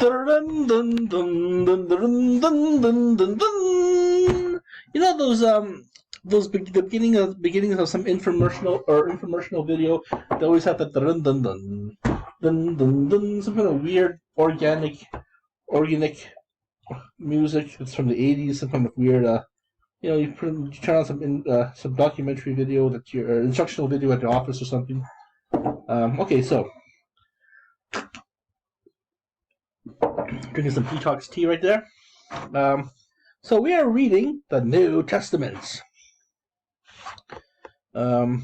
Dun, dun, dun, dun, dun, dun, dun, dun, dun. You know the beginnings of some infomercial video. They always have the dun dun dun dun dun dun, some kind of weird organic music. It's from the '80s. Some kind of weird you turn on some documentary video that your instructional video at the office or something. Okay, so drinking some detox tea right there. So we are reading the New Testament. And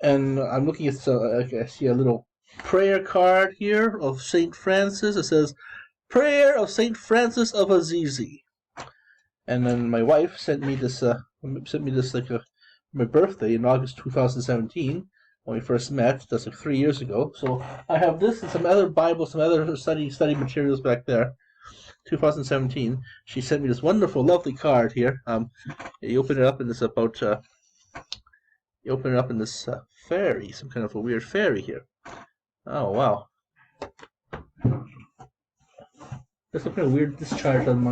I'm looking at I see a little prayer card here of Saint Francis. It says, "Prayer of Saint Francis of Assisi." And then my wife sent me this like my birthday in August 2017 when we first met. That's like 3 years ago. So I have this and some other Bibles, some other study materials back there. 2017. She sent me this wonderful, lovely card here. You open it up and it's about fairy, some kind of a weird fairy here. Oh wow! There's some kind of weird discharge on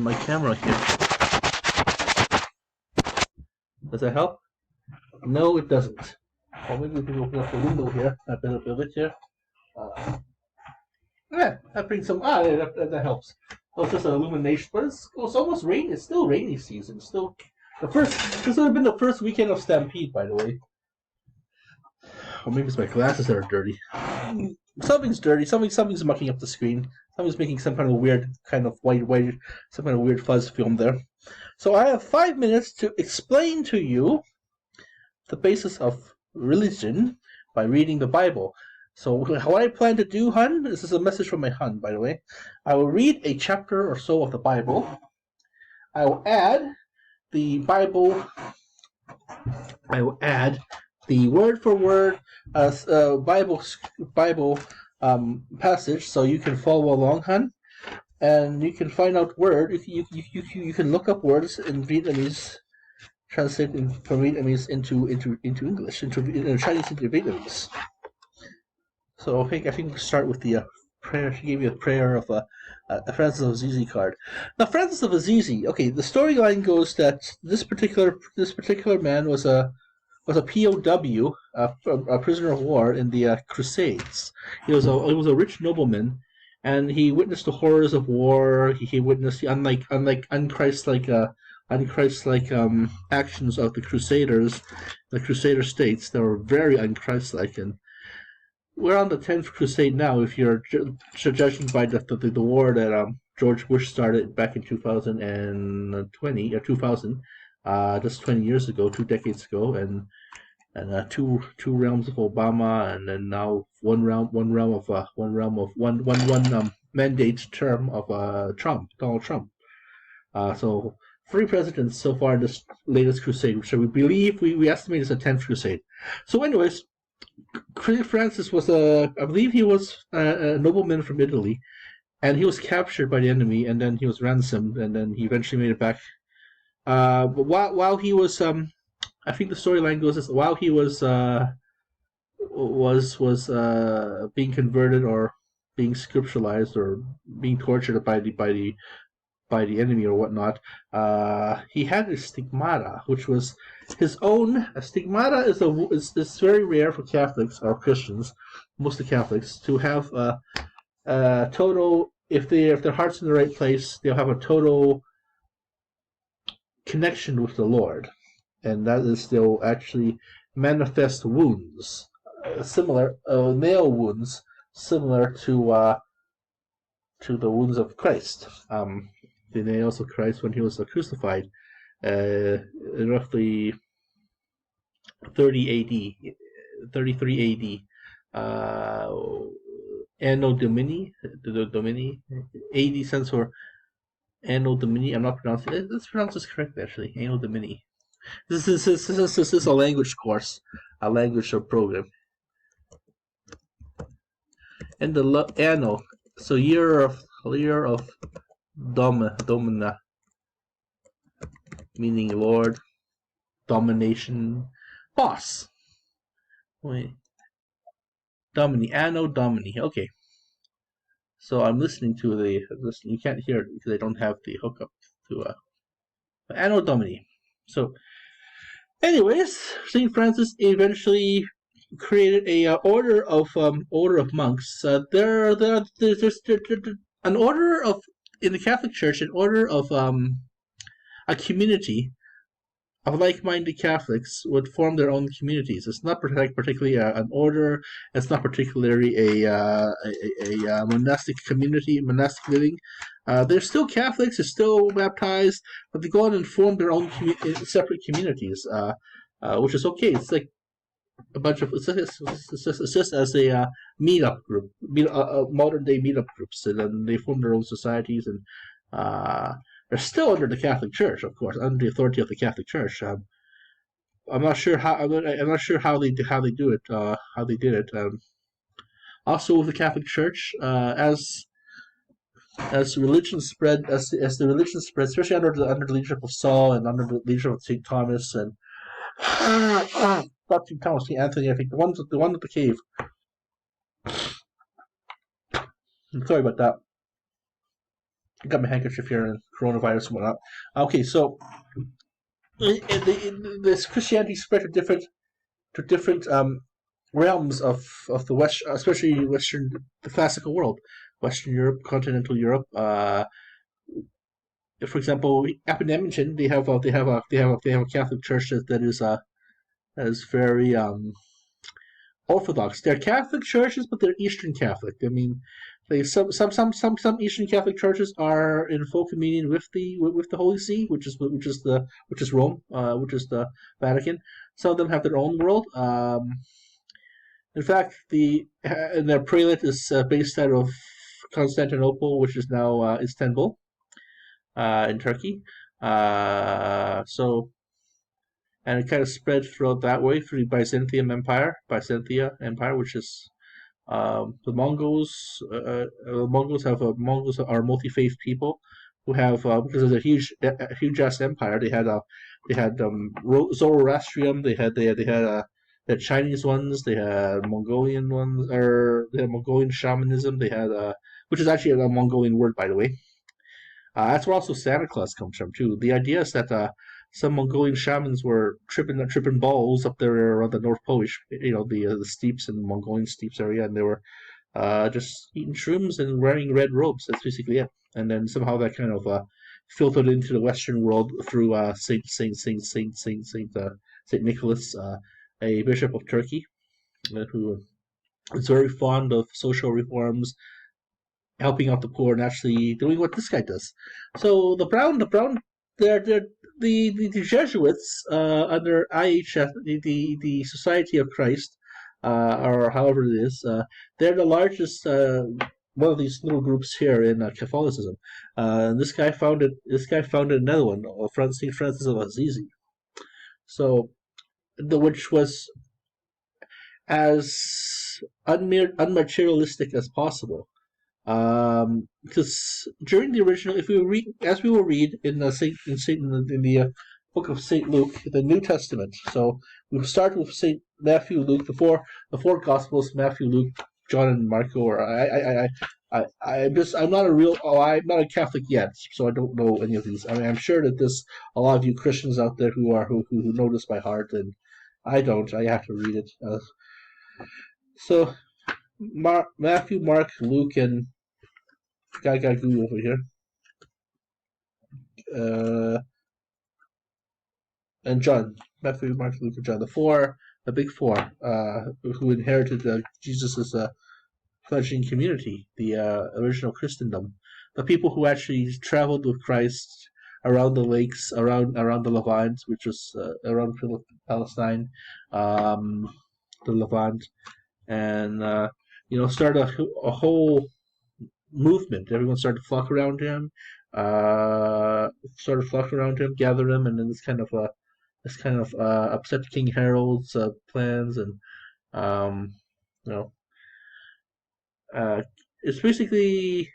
my camera here. Does that help? No, it doesn't. Or maybe we can open up the window here. A bit of it here. Yeah, that brings some. That helps. Oh, it's just an illumination, but it's almost rain. It's still rainy season. Still, this would have been the first weekend of Stampede, by the way. Or maybe it's my glasses that are dirty. Something's dirty. Something's mucking up the screen. Something's making some kind of weird kind of white, some kind of weird fuzz film there. So I have 5 minutes to explain to you the basis of religion by reading the Bible. So what I plan to do, hun, this is a message from my hun, by the way. I will read a chapter or so of the Bible. I will add the Bible. I will add the word for word Bible passage, so you can follow along, hun, and you can find out word. You can look up words in Vietnamese, translate from Vietnamese into English, into Chinese into Vietnamese. So I think we'll start with the prayer. She gave me a prayer of Francis of Assisi card. Now Francis of Assisi. Okay, the storyline goes that this particular man was a POW, a prisoner of war in the Crusades. He was a rich nobleman, and he witnessed the horrors of war. He witnessed the unchristlike actions of the Crusaders, the Crusader states that were very unchristlike. And we're on the 10th Crusade now, if you're judging by the war that George Bush started back in 2020 or 2000. Just 20 years ago, 2 decades ago, and two realms of Obama, and then now one mandate term of Donald Trump. So 3 presidents so far in this latest crusade, which we estimate is a 10th crusade. So, anyways, Francis was I believe he was a nobleman from Italy, and he was captured by the enemy, and then he was ransomed, and then he eventually made it back. But while he was, I think the storyline goes as while he was being converted or being scripturalized or being tortured by the enemy or whatnot, he had a stigmata, which was his own. A stigmata is very rare for Catholics or Christians, mostly Catholics, to have a total. If their heart's in the right place, they'll have a total connection with the Lord, and that is they'll actually manifest wounds, similar nail wounds, similar to the wounds of Christ. The nails of Christ when he was crucified, roughly 33 AD. Anno Domini, AD stands for Anno Domini. I'm not pronouncing it. Let's pronounce this correctly, actually. Anno Domini. This is a language course, a language program. And the Anno, so year of Domina, meaning Lord, domination, boss. Wait, Domini, Anno Domini. Okay. So I'm listening to you can't hear it because I don't have the hookup to Anno Domini. So, anyways, Saint Francis eventually created a order of monks. There's an order of in the Catholic Church, an order of a community of like-minded Catholics would form their own communities. It's not particularly an order. It's not particularly a monastic community, monastic living. They're still Catholics. They're still baptized, but they go on and form their own separate communities, which is okay. It's like a bunch of it's just as a meetup group, modern day meetup groups, and then they form their own societies and. They're still under the Catholic Church, of course, under the authority of the Catholic Church. I'm not sure how. I'm not sure how they do it. How they did it. Also, with the Catholic Church, as religion spread, as the religion spread, especially under the leadership of Saul and under the leadership of Saint Thomas and not Saint Thomas, Saint Anthony. I think the one at the cave. I'm sorry about that. I got my handkerchief here and coronavirus and whatnot. Okay, so this Christianity spread to different realms of the West, especially the classical world, Western Europe, continental Europe. For example, up in Edmonton, they have a Catholic church that is very Orthodox. They're Catholic churches, but they're Eastern Catholic. I mean, some Eastern Catholic churches are in full communion with the Holy See, which is Rome, which is the Vatican. Some of them have their own world. In fact, their prelate is based out of Constantinople, which is now Istanbul, in Turkey. And it kind of spread throughout that way through the Byzantium Empire, which is the Mongols. Mongols are multi-faith people who have because of a huge ass empire. They had Zoroastrian. They had Chinese ones. They had Mongolian ones, or they had Mongolian shamanism. They had which is actually a Mongolian word, by the way. That's where also Santa Claus comes from too. The idea is that some Mongolian shamans were tripping balls up there around the North Pole, the steeps and the Mongolian steeps area, and they were just eating shrooms and wearing red robes. That's basically it. And then somehow that kind of filtered into the Western world through Saint Nicholas, a bishop of Turkey, who is very fond of social reforms, helping out the poor, and actually doing what this guy does. So the Jesuits under IHS, the Society of Christ, or however it is, they're the largest one of these little groups here in Catholicism. This guy founded another one, St. Francis of Assisi. So, which was as unmaterialistic as possible. Because during the original, if we read, as we will read in the book of Saint Luke, the New Testament. So we'll start with Saint Matthew, Luke, the four Gospels: Matthew, Luke, John, and Marco. Or I'm not a Catholic yet, so I don't know any of these. I mean, I'm sure that there's a lot of you Christians out there who know this by heart, and I don't. I have to read it. So Matthew, Mark, Luke, and guy Goo over here. And John. Matthew, Mark, Luke, and John. The big four, who inherited Jesus' fledgling community, the original Christendom. The people who actually traveled with Christ around the lakes, around the Levant, which was around Palestine, the Levant, and started a whole movement. Everyone started to flock around him, gather him, and then this kind of upset King Harold's plans, and it's basically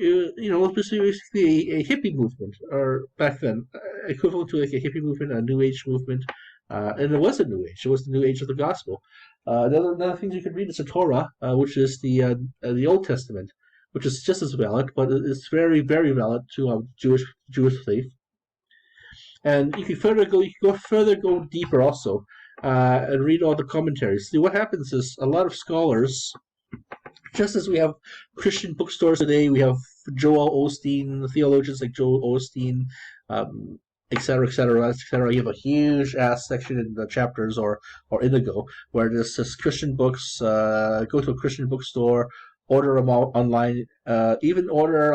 a hippie movement, or back then equivalent to like a hippie movement, a New Age movement, and it was a New Age. It was the New Age of the Gospel. Another things you could read is the Torah, which is the Old Testament, which is just as valid, but it's very, very valid to Jewish faith. And you can go deeper also, and read all the commentaries. See, what happens is a lot of scholars, just as we have Christian bookstores today, we have Joel Osteen, theologians like Joel Osteen, etc., etc., etc. You have a huge ass section in the chapters or Indigo where there's this Christian books. Go to a Christian bookstore, order them all online. Even order.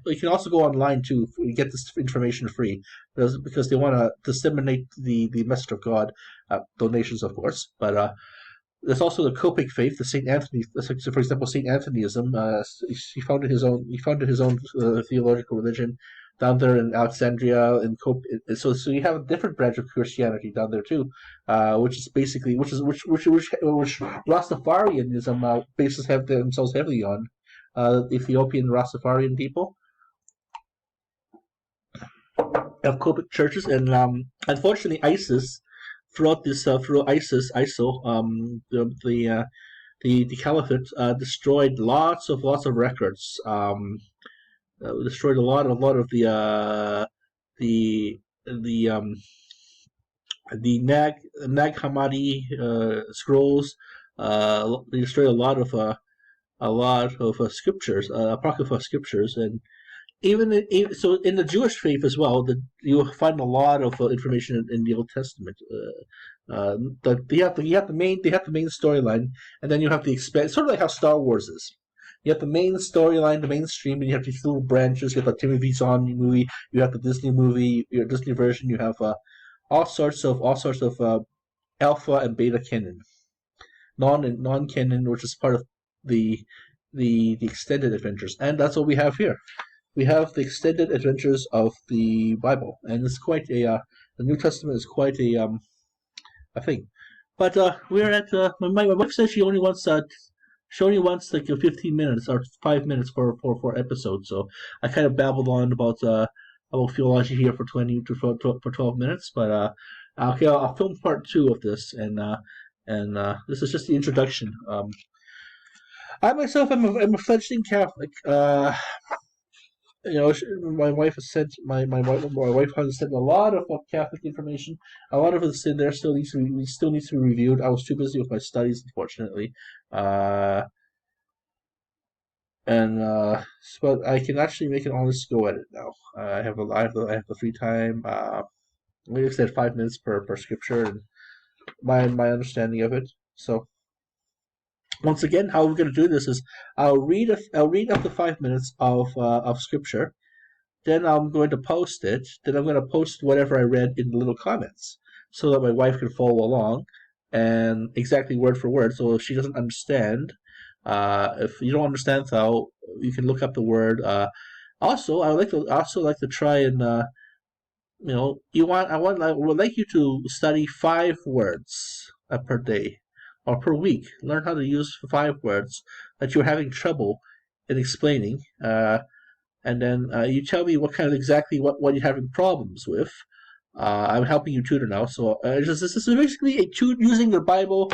You can also go online too. You get this information free because they want to disseminate the message of God. Donations, of course, but. There's also the Copic faith, the Saint Anthony. For example, Saint Anthonyism. He founded his own. Theological religion down there in Alexandria. So you have a different branch of Christianity down there too, which is basically which Rastafarianism bases have themselves heavily on. Ethiopian Rastafarian people have Copic churches, and unfortunately, ISIS. Throughout ISIL, the caliphate destroyed lots of records. Destroyed a lot of the Nag Hammadi scrolls. They destroyed a lot of scriptures, apocryphal scriptures, and so in the Jewish faith as well, you'll find a lot of information in the Old Testament. They have the main storyline, and then you have the expand, sort of like how Star Wars is. You have the main storyline, the mainstream, and you have these little branches. You have the Timothy Zahn movie, you have the Disney movie, your Disney version. You have all sorts of alpha and beta canon, non canon, which is part of the extended adventures, and that's what we have here. We have the extended adventures of the Bible, and it's quite the New Testament is quite a thing. But we're at my wife says she only wants like 15 minutes or 5 minutes for episodes. So I kind of babbled on about theology here for 12 minutes. But okay, I'll film part 2 of this, and this is just the introduction. I myself am a fledgling Catholic. My wife has sent my wife has sent a lot of Catholic information. A lot of it's in there still needs to be reviewed. I was too busy with my studies, unfortunately, but I can actually make an honest go at it now. I have the free time. Like I said, 5 minutes per scripture, and my understanding of it. So. Once again, how we're going to do this is I'll read up to 5 minutes of scripture, then I'm going to post it. Then I'm going to post whatever I read in the little comments, so that my wife can follow along, and exactly word for word. So if she doesn't understand, if you don't understand how, you can look up the word. Also, I would like to try and I would like you to study 5 words per day. Or per week, learn how to use 5 words that you're having trouble in explaining, and then you tell me what you're having problems with. I'm helping you tutor now, so this is basically using the Bible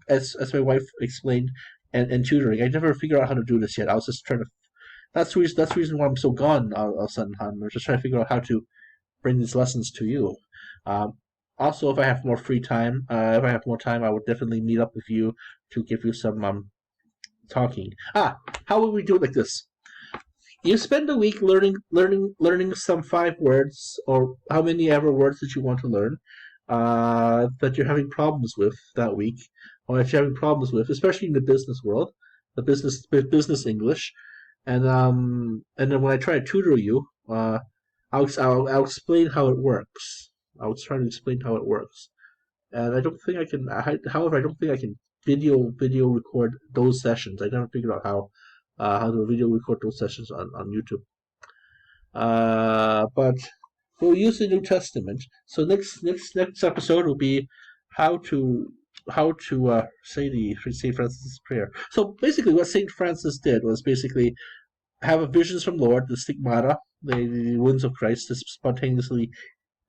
as my wife explained, and tutoring. I never figured out how to do this yet. I was just trying to. That's the reason why I'm so gone, son. I'm just trying to figure out how to bring these lessons to you. Also, if I have more free time, I would definitely meet up with you to give you some talking. How would we do it like this? You spend a week learning some 5 words, or how many ever words that you want to learn, that you're having problems with that week, or that you're having problems with, especially in the business world, the business English, and then when I try to tutor you, I'll explain how it works. I was trying to explain how it works, and I don't think I can. However, I don't think I can video record those sessions. I never figured out how to video record those sessions on YouTube. But we'll use the New Testament. So next episode will be how to say Saint Francis' prayer. So basically, what Saint Francis did was basically have a visions from Lord, the stigmata, the wounds of Christ,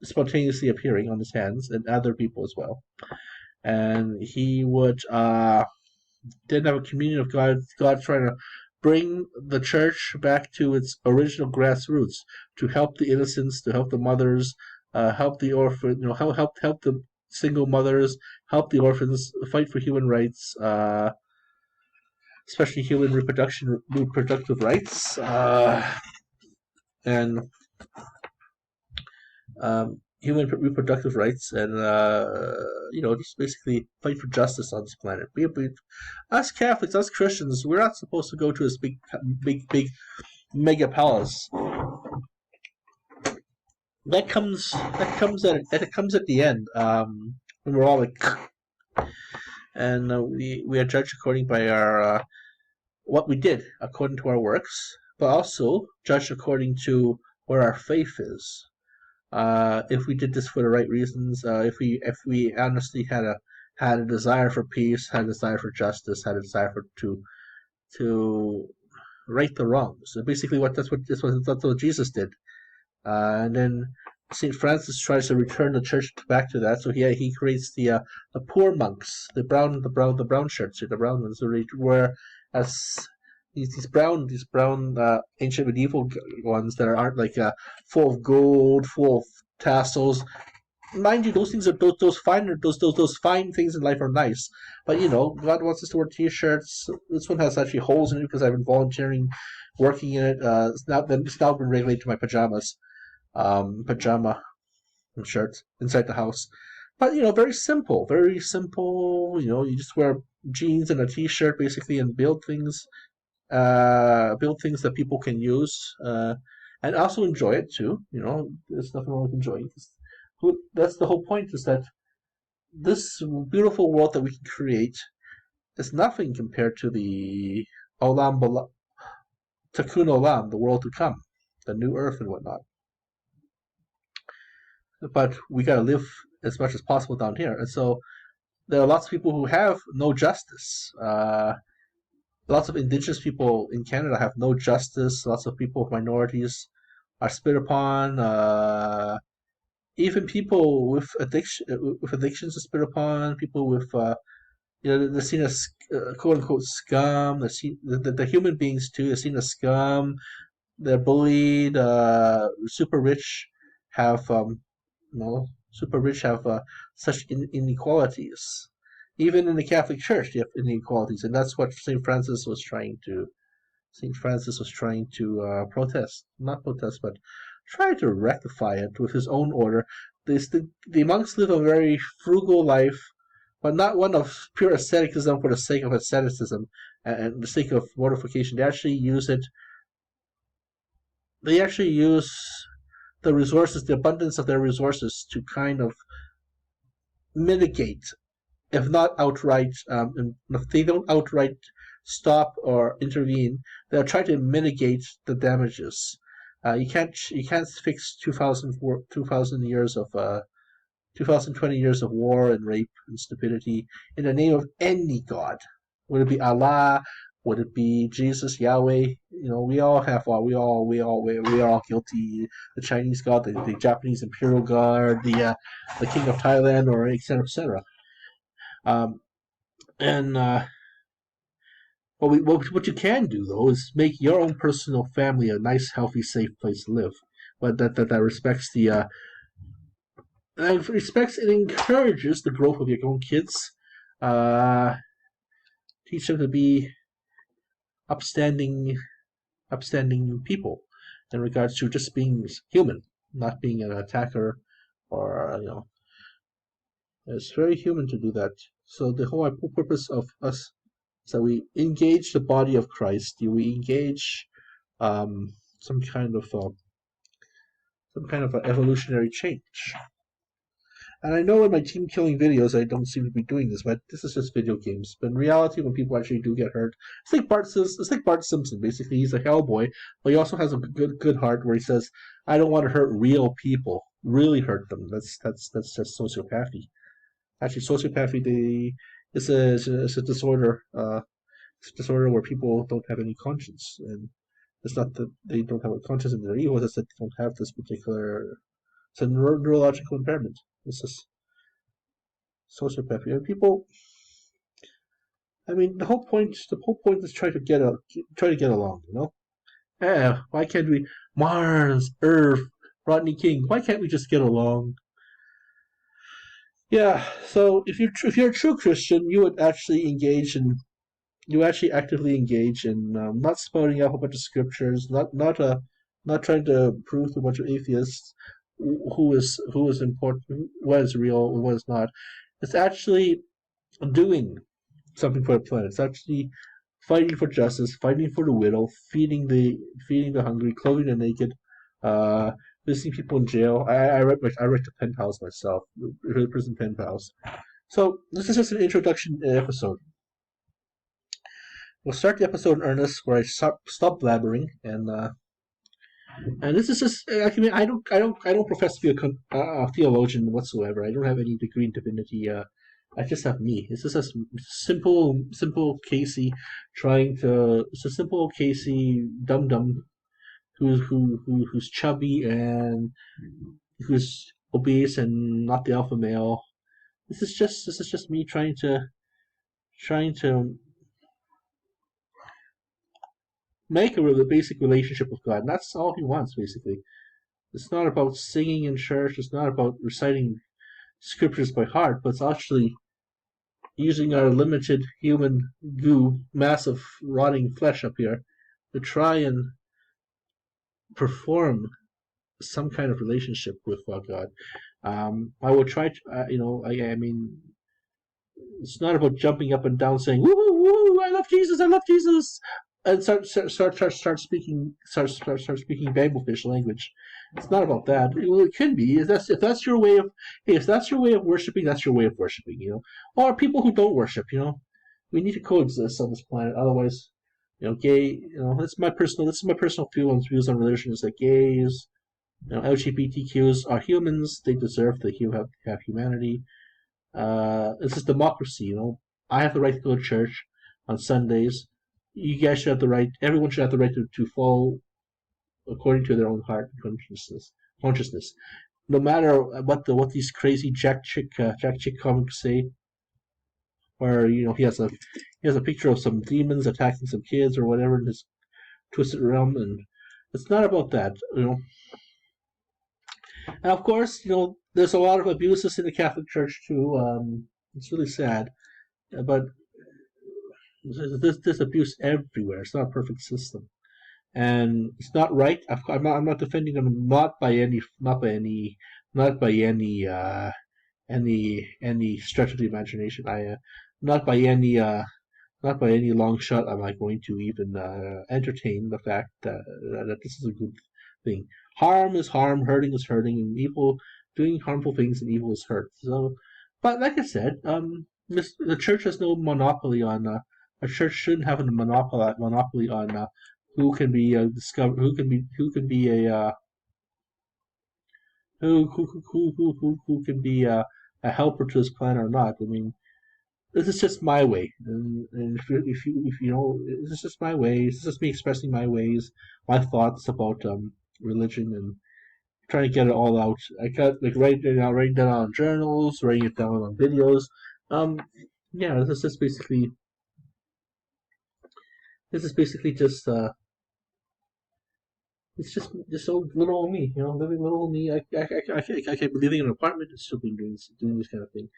spontaneously appearing on his hands, and other people as well. And he would then have a communion of God trying to bring the church back to its original grassroots, to help the innocents, to help the mothers, help the orphan, help the single mothers, help the orphans, fight for human rights, especially human reproductive rights, and human reproductive rights, and just basically fight for justice on this planet. Us Catholics, us Christians, we're not supposed to go to this big mega palace. That comes at the end, when we're all like, and we are judged according by our what we did according to our works, but also judged according to where our faith is. If we did this for the right reasons, if we honestly had a desire for peace, had a desire for justice, had a desire to right the wrongs. So basically, that's what Jesus did. And then Saint Francis tries to return the church back to that. So he creates the poor monks, the brown shirts, the brown ones, who wear as these brown ancient medieval ones that aren't like full of gold, full of tassels. Mind you, those things are those fine things in life are nice. But God wants us to wear T-shirts. This one has actually holes in it because I've been volunteering, working in it. It's now been regulated to my pajamas, pajama shirt inside the house. But very simple, very simple. You just wear jeans and a T-shirt basically, and build things that people can use, and also enjoy it too. There's nothing wrong with enjoying it. That's the whole point, is that this beautiful world that we can create is nothing compared to the Tikkun Olam, the world to come, the new earth and whatnot. But we gotta live as much as possible down here, and so there are lots of people who have no justice. Lots of indigenous people in Canada have no justice. Lots of people of minorities are spit upon. Even people with addictions are spit upon. People with they're seen as quote unquote scum. The human beings too. They're seen as scum. They're bullied. Super rich have such inequalities. Even in the Catholic Church, you have inequalities, and that's what Saint Francis was trying to not protest, but try to rectify it with his own order. The monks live a very frugal life, but not one of pure asceticism for the sake of asceticism and the sake of mortification. They actually use the resources, the abundance of their resources, to kind of mitigate, if not outright, if they don't outright stop or intervene, they'll try to mitigate the damages. You can't fix 2,020 years of war and rape and stupidity in the name of any god. Would it be Allah? Would it be Jesus, Yahweh? We all are all guilty. The Chinese god, the Japanese imperial guard, the king of Thailand, or etc. etc. What you can do though is make your own personal family a nice, healthy, safe place to live, but that respects and encourages the growth of your own kids. Teach them to be upstanding people in regards to just being human, not being an attacker, or it's very human to do that. So the whole purpose of us is that we engage the body of Christ. We engage some kind of an evolutionary change. And I know in my team killing videos I don't seem to be doing this, but this is just video games. But in reality, when people actually do get hurt, it's like Bart Simpson. Basically, he's a Hellboy, but he also has a good heart where he says, "I don't want to hurt real people, really hurt them." That's just sociopathy. Actually, sociopathy is a disorder. It's a disorder where people don't have any conscience, and it's not that they don't have a conscience and they're evil. It's that they don't have this particular. It's a neurological impairment. This is sociopathy. And people, I mean, the whole point is try to get along. Why can't we? Mars, Earth, Rodney King. Why can't we just get along? Yeah. So if you're a true Christian, you would actually actively engage in not spouting out a bunch of scriptures, not trying to prove to a bunch of atheists who is important, what is real, and what is not. It's actually doing something for the planet. It's actually fighting for justice, fighting for the widow, feeding the hungry, clothing the naked, visiting people in jail. I read the pen pals myself, the prison pen pals. So this is just an introduction episode. We'll start the episode in earnest, where I stop blabbering, and this is just. I mean, I don't profess to be a theologian whatsoever. I don't have any degree in divinity. I just have me. It's just a simple Casey It's a simple Casey dum who's chubby and who's obese and not the alpha male. This is just me trying to make a basic relationship with God. And that's all he wants, basically. It's not about singing in church. It's not about reciting scriptures by heart, but it's actually using our limited human goo, massive rotting flesh up here, to try and perform some kind of relationship with God. I will try to, I mean, it's not about jumping up and down saying, woo, woo, I love Jesus, and start speaking Babelfish language. It's not about that. It can be. If that's your way of worshiping, that's your way of worshiping. Or people who don't worship. We need to coexist on this planet. Otherwise, gay. This is my personal views on religion. Is that gays, LGBTQs are humans. They deserve to have humanity. This is democracy. I have the right to go to church on Sundays. You guys should have the right. Everyone should have the right to follow according to their own heart and consciousness. No matter what these crazy Jack Chick comics say, where he has a picture of some demons attacking some kids or whatever in this twisted realm, and it's not about that. And of course, there's a lot of abuses in the Catholic Church too. It's really sad, but there's abuse everywhere. It's not a perfect system, and it's not right. I'm not defending them, not by any stretch of the imagination. Not by any long shot am I going to even entertain the fact that this is a good thing. Harm is harm, hurting is hurting, and doing harmful things and evil is hurt. So, but like I said, the church has no monopoly on. A church shouldn't have a monopoly on who can be discovered, who can be a helper to this planet or not. I mean, this is just my way, and if this is just my way. This is just me expressing my ways, my thoughts about religion, and trying to get it all out. I got writing down on journals, writing it down on videos. Yeah, this is basically just it's just so little old me, living little old me. I can't be living in an apartment and still doing this kind of thing.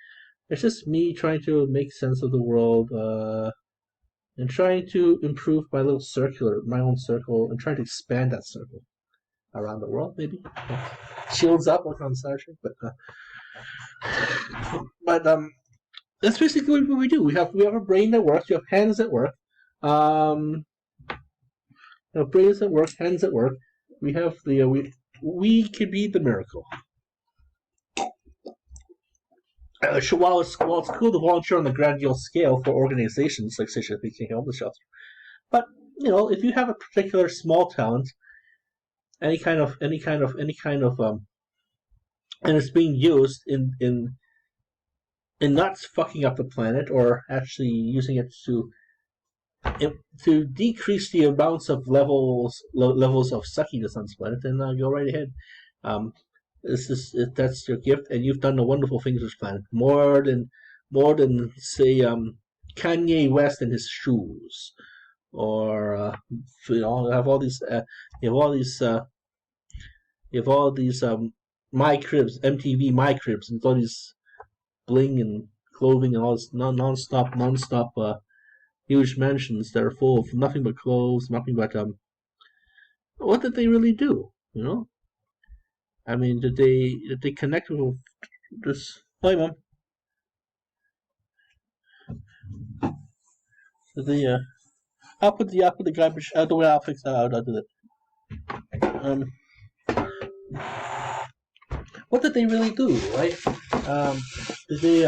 It's just me trying to make sense of the world, and trying to improve my own circle, and trying to expand that circle around the world, maybe. Shields up like on Star Trek, but that's basically what we do. We have a brain that works. We have hands that work. Brains that work, hands that work. We have we can be the miracle. While it's cool to volunteer on the grandiose scale for organizations like Situation Thinking Homeless Shelter, but if you have a particular small talent, any kind of, and it's being used in not fucking up the planet, or actually using it to decrease the amounts of levels of suckiness on this planet, then go right ahead. That's your gift, and you've done the wonderful things with this planet. More than say Kanye West and his shoes, or have all these, My Cribs, MTV My Cribs, and all these bling and clothing and all this non-stop huge mansions that are full of nothing but clothes, nothing but what did they really do? I mean, did they connect with this? Hi, mom. Did they? I'll put the garbage out the way. I'll fix that out. I'll do it. What did they really do, right? Did they?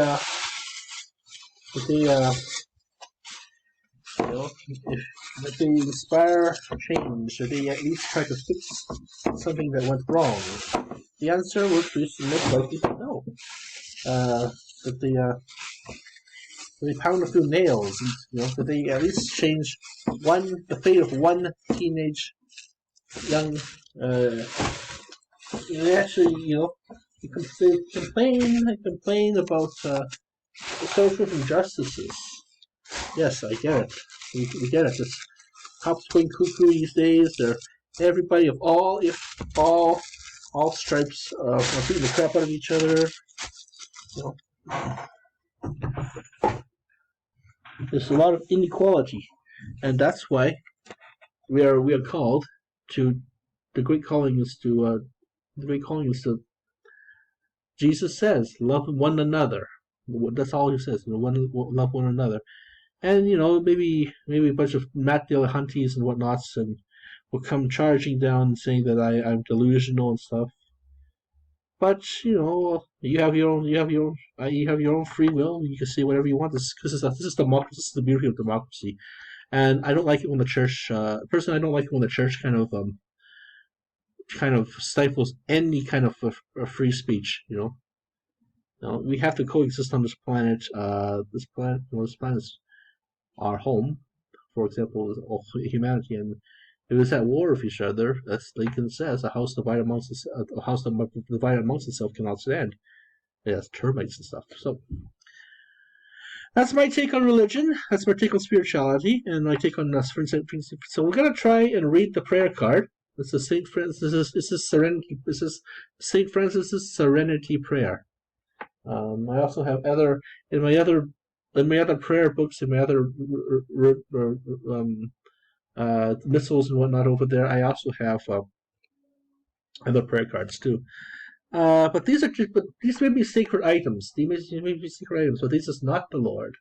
If they inspire change, or they at least try to fix something that went wrong? The answer would be most likely no. That they pound through nails. That they at least change the fate of one teenage young. They actually, they complain about social injustices. Yes, I get it. We get it. This cops going cuckoo these days. They're everybody of all stripes are beating the crap out of each other. There's a lot of inequality, and that's why we are called to the great calling is to Jesus says, love one another. That's all he says. Love one another. And maybe a bunch of Matt Dillahunties and whatnots, and will come charging down saying that I'm delusional and stuff. But you have your own free will. You can say whatever you want. This is democracy. This is the beauty of democracy. And I don't like it when the church. Personally, I don't like it when the church kind of stifles any kind of a free speech. We have to coexist on this planet. This planet is our home, for example, of humanity, and if it's at war with each other, as Lincoln says, a house divided amongst itself cannot stand. It has termites and stuff. So that's my take on religion. That's my take on spirituality, and my take on principle. So we're gonna try and read the prayer card. This is Saint Francis. This is Serenity. This is Saint Francis's Serenity Prayer. I also have in my other prayer books, in my other missals and whatnot over there. I also have other prayer cards too. But these may be sacred items. These may be sacred items, but this is not the Lord.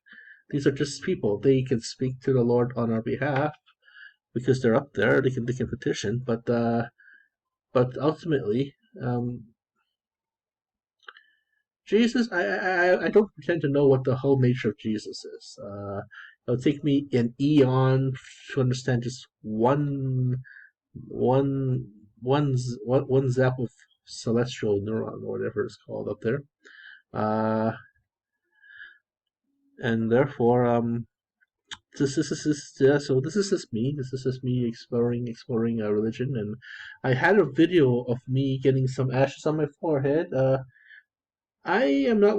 These are just people. They can speak to the Lord on our behalf because they're up there. They can petition, but ultimately, Jesus. I don't pretend to know what the whole nature of Jesus is. It'll take me an eon to understand just one zap of celestial neuron or whatever it's called up there, and therefore, so this is just me. This is just me exploring religion, and I had a video of me getting some ashes on my forehead. I am not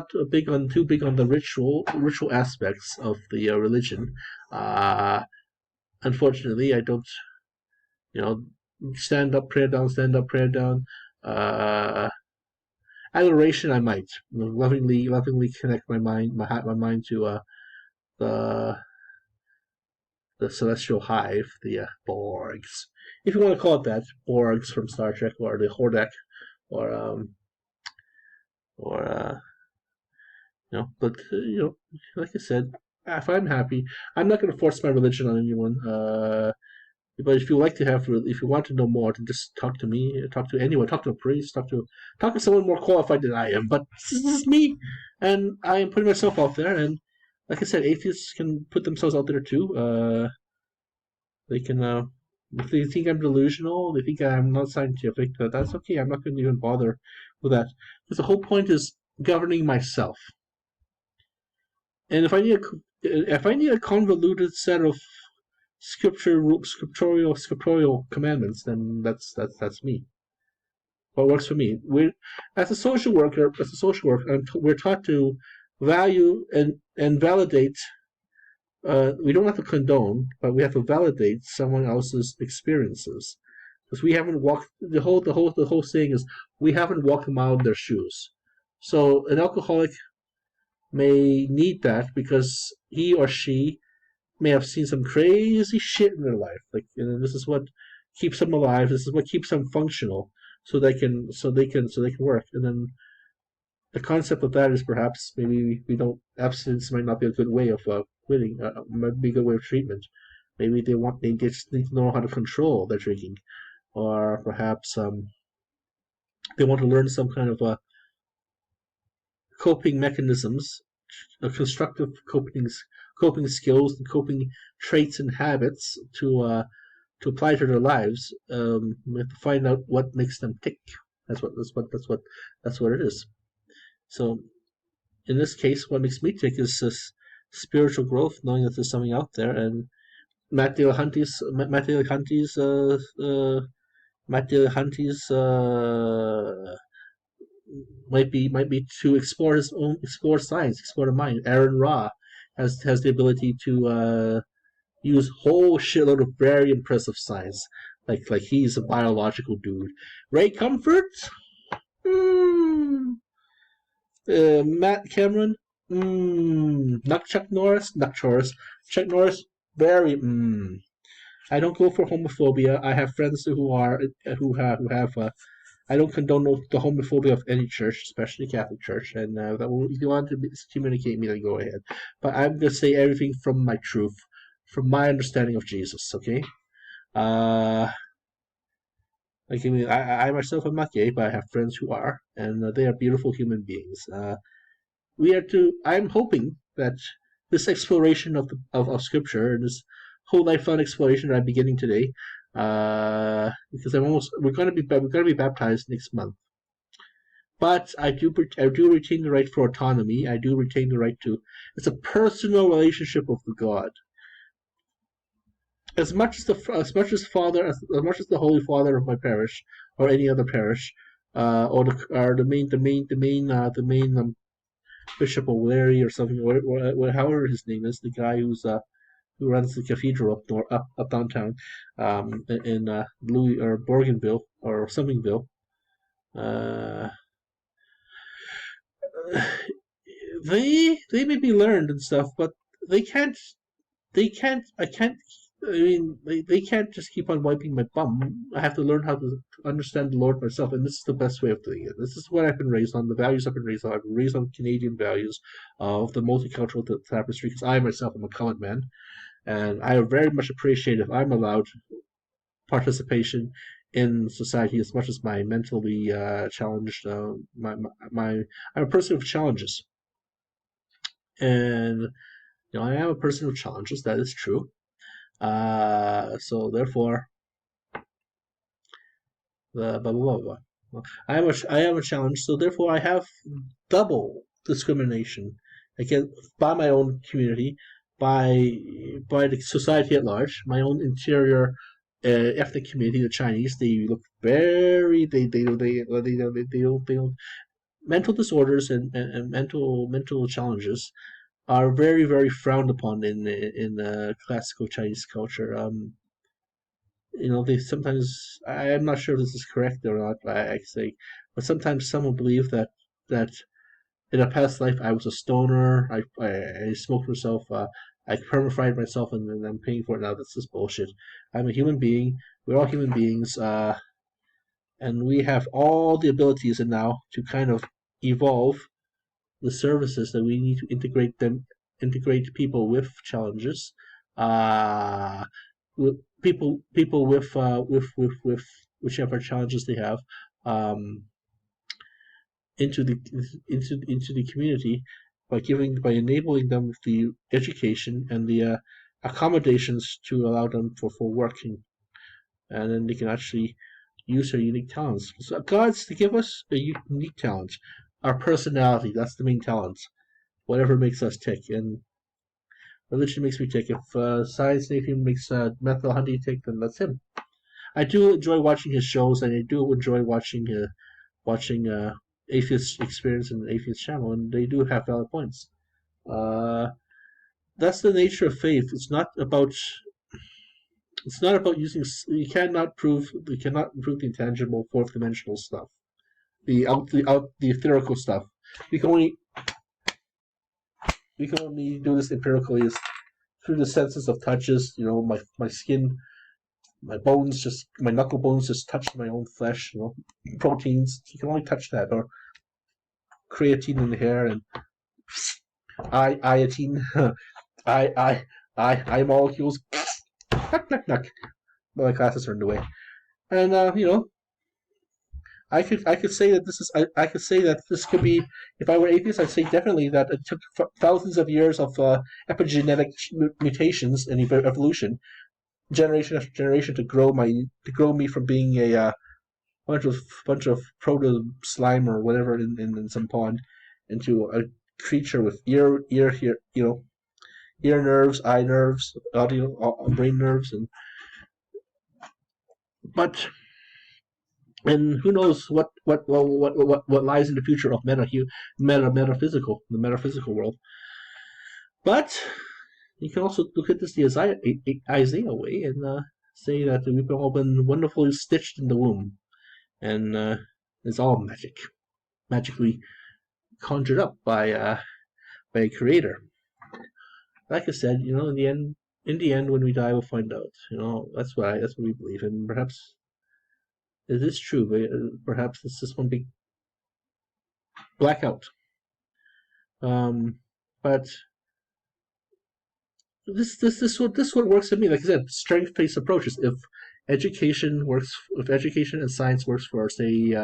too big on the ritual aspects of the religion. Unfortunately, I don't, stand up, prayer down. Adoration, I might lovingly connect my mind to the celestial hive, the Borgs, if you want to call it that, Borgs from Star Trek, or the Hordak, or but like I said, if I'm happy, I'm not going to force my religion on anyone. But if you want to know more, then just talk to me, talk to anyone, talk to a priest, talk to someone more qualified than I am. But this is me, and I am putting myself out there. And like I said, atheists can put themselves out there too. They can. If they think I'm delusional, they think I'm not scientific, that's okay. I'm not going to even bother with that. Because the whole point is governing myself. And if I need a convoluted set of scriptural commandments, then that's me. What works for me. As a social worker, we're taught to value and validate. We don't have to condone, but we have to validate someone else's experiences, because we haven't walked the whole saying is we haven't walked a mile in their shoes. So an alcoholic may need that because he or she may have seen some crazy shit in their life. Like, this is what keeps them alive. This is what keeps them functional, so they can work. And then the concept of that is perhaps maybe we don't abstinence might not be a good way of quitting. Might be a good way of treatment. Maybe they just need to know how to control their drinking, or perhaps they want to learn some kind of coping mechanisms, constructive coping skills and coping traits and habits to apply to their lives. We have to find out what makes them tick. That's what it is. So, in this case, what makes me tick is this spiritual growth, knowing that there's something out there. And Matt Dillahunty's might be to explore science, explore the mind. Aaron Ra has the ability to use whole shitload of very impressive science, like he's a biological dude. Ray Comfort, Matt Cameron, not Chuck Norris, Chuck Norris, very. I don't go for homophobia. I have friends who have. I don't condone the homophobia of any church, especially Catholic Church. And if you want to communicate me, then go ahead. But I'm gonna say everything from my truth, from my understanding of Jesus. Okay. Like, I mean, I myself am not gay, but I have friends who are, and they are beautiful human beings. I'm hoping that this exploration of Scripture, and this whole lifelong exploration that I'm beginning today, because we're going to be baptized next month. But I do retain the right for autonomy. I do retain the right to. It's a personal relationship with God. As much as the Holy Father of my parish, or any other parish, or the main Bishop O'Leary or something, or however his name is, the guy who runs the cathedral up downtown, in Louis or Borgenville or somethingville. They may be learned and stuff, but they can't. They can't just keep on wiping my bum. I have to learn how to understand the Lord myself, and this is the best way of doing it. This is what I've been raised on, the values I've been raised on. I've been raised on Canadian values of the multicultural tapestry, because I myself am a colored man, and I very much appreciate if I'm allowed participation in society as much as my mentally challenged. I'm a person of challenges, and I am a person of challenges. That is true. So therefore, blah blah blah blah. I am a challenge. So therefore, I have double discrimination against by my own community, by the society at large, my own interior ethnic community, the Chinese. They look very they don't mental disorders and mental challenges are very, very frowned upon in classical Chinese culture. They sometimes, I'm not sure if this is correct or not, I say, but sometimes someone believe that in a past life I was a stoner, I smoked myself, I perma-fried myself, and I'm paying for it now. That's just bullshit. I'm a human being. We're all human beings, and we have all the abilities and now to kind of evolve the services that we need to integrate people with challenges, with people with whichever challenges they have, into the community by enabling them with the education and the accommodations to allow them for working, and then they can actually use their unique talents. So God's to give us a unique talent. Our personality, that's the main talent. Whatever makes us tick. And religion makes me tick. If science makes Matt Dillahunty tick, then that's him. I do enjoy watching his shows, and I do enjoy watching Atheist Experience and Atheist Channel, and they do have valid points. That's the nature of faith. It's not about using. You cannot prove the intangible fourth dimensional stuff, the ethereal stuff. We can only do this empirically, is through the senses of touches. My skin, my knuckle bones just touch my own flesh. Proteins. You can only touch that, or creatine in the hair, and iotine, I molecules. Knock. My glasses are in the way, and I could say that this could be. If I were atheist, I'd say definitely that it took thousands of years of epigenetic mutations and evolution, generation after generation, to grow me from being a bunch of proto slime or whatever in some pond into a creature with ear nerves, eye nerves, audio, brain nerves, and who knows what lies in the future of the metaphysical world. But you can also look at this the Isaiah way and say that we've all been wonderfully stitched in the womb, and it's all magically conjured up by a creator. Like I said, in the end, when we die, we'll find out. That's what we believe, and perhaps it is true. But perhaps it's just one big blackout. But this what works for me. Like I said, strength-based approaches. If education and science works for, say,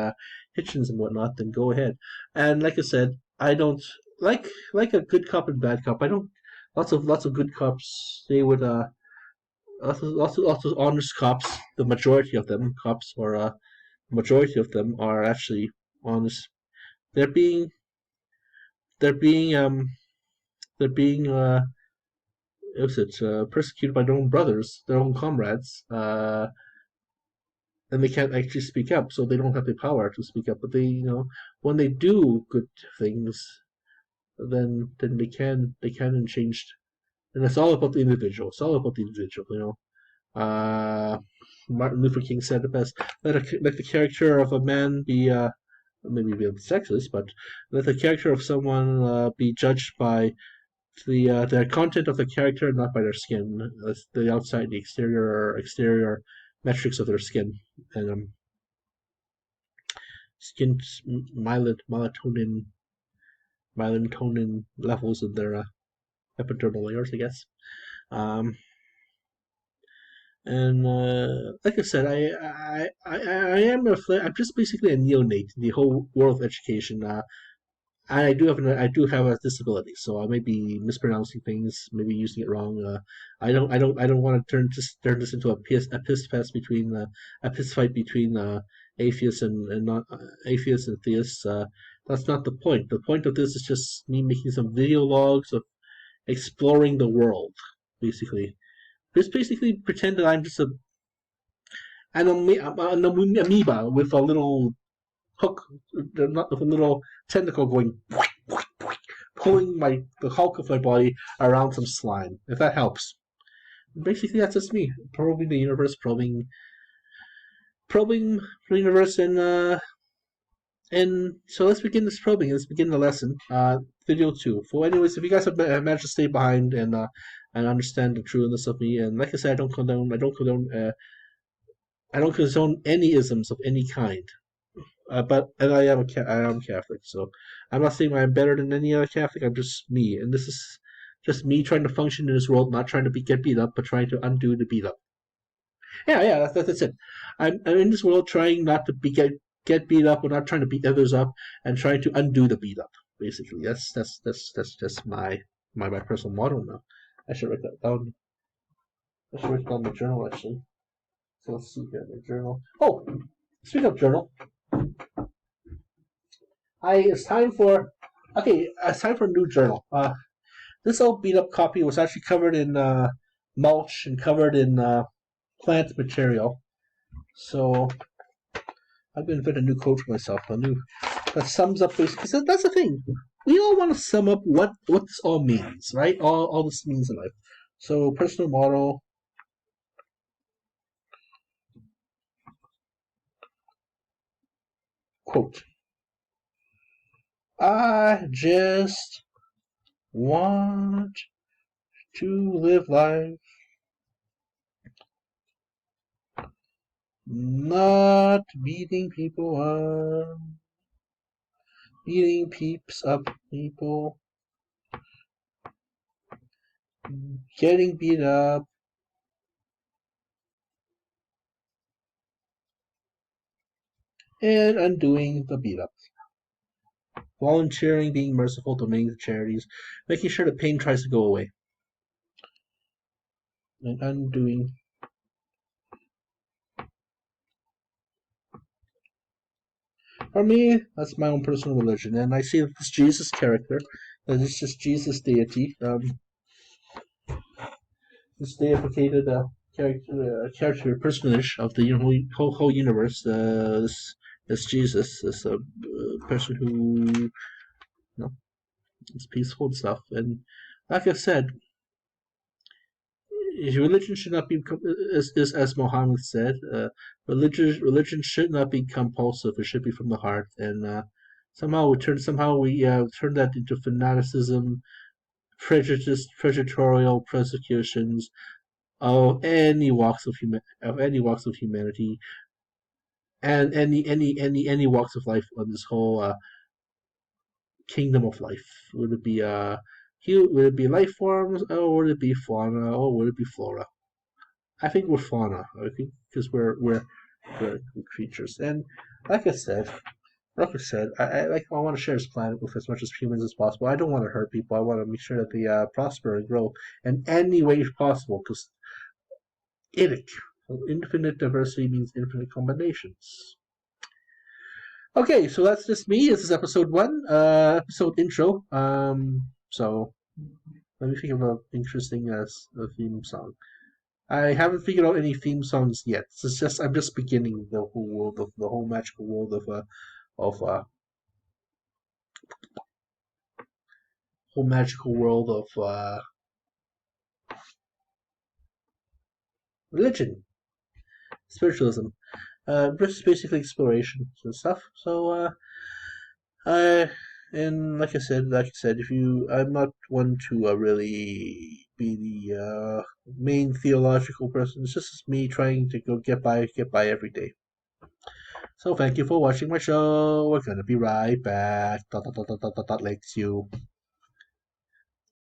Hitchens and whatnot, then go ahead. And like I said, I don't like a good cop and bad cop. I don't. Lots of good cops. They would lots of honest cops. The majority of them are actually honest. They're being persecuted by their own brothers, their own comrades, and they can't actually speak up, so they don't have the power to speak up. But they, when they do good things, then they can change. And it's all about the individual. Martin Luther King said it best: let the character of a man be maybe be sexist, but let the character of someone be judged by the content of the character, not by their skin. The outside, the exterior metrics of their skin, and skin melatonin levels in their epidermal layers, I guess. And like I said, I'm just basically a neonate in the whole world of education. And I do have a disability, so I may be mispronouncing things, maybe using it wrong. I don't want to turn this into a piss fight between atheists and not atheists and theists. That's not the point. The point of this is just me making some video logs of exploring the world, basically. Just basically pretend that I'm just an amoeba with a little hook, not with a little tentacle going, pulling the hulk of my body around some slime. If that helps. Basically, that's just me probing the universe, probing the universe, and so let's begin this probing. Let's begin the lesson. Video 2. Anyways, if you guys have managed to stay behind and understand the trueness of me, and like I said, I don't condone any isms of any kind. But I am Catholic, so I'm not saying I'm better than any other Catholic. I'm just me, and this is just me trying to function in this world, not trying to get beat up, but trying to undo the beat up. Yeah, that's it. I'm in this world trying not to get beat up, or not trying to beat others up, and trying to undo the beat up. Basically, that's just my personal motto now. I should write that down. I should write it down in my journal, actually. So let's see here, my journal. Oh, speaking of journal, it's time for a new journal. This old beat up copy was actually covered in mulch and covered in plant material. So I'm going to invent a new quote for myself. That sums up basically. So that's the thing. we all want to sum up what this all means, right? All this means in life. So personal motto. Quote, I just want to live life, not beating people up, beating peeps up people, getting beat up, and undoing the beat up. Volunteering, being merciful, donating to charities, making sure the pain tries to go away. And undoing. For me, that's my own personal religion, and I see that this Jesus character, that it's just Jesus deity, this deificated character personage of the whole universe, this Jesus, this person who is peaceful and stuff. And like I said, religion should not be, is as Muhammad said, religion should not be compulsive. It should be from the heart. And somehow we turn that into fanaticism, prejudice, predatorial persecutions of any walks of humanity, and any walks of life on this whole kingdom of life. Would it be would it be life forms, or would it be fauna, or would it be flora? I think we're fauna. I think because we're creatures, and like I said, I want to share this planet with as much as humans as possible. I don't want to hurt people. I want to make sure that they prosper and grow in any way possible. Because infinite diversity means infinite combinations. Okay, so that's just me. This is episode 1, episode intro. So let me think of an interesting theme song. I haven't figured out any theme songs yet. It's just I'm just beginning the whole world of the whole magical world of whole magical world of religion, spiritualism, just basically exploration and stuff. So and like I said, I'm not one to really be the main theological person. It's just me trying to get by every day. So thank you for watching my show. We're gonna be right back. Likes you.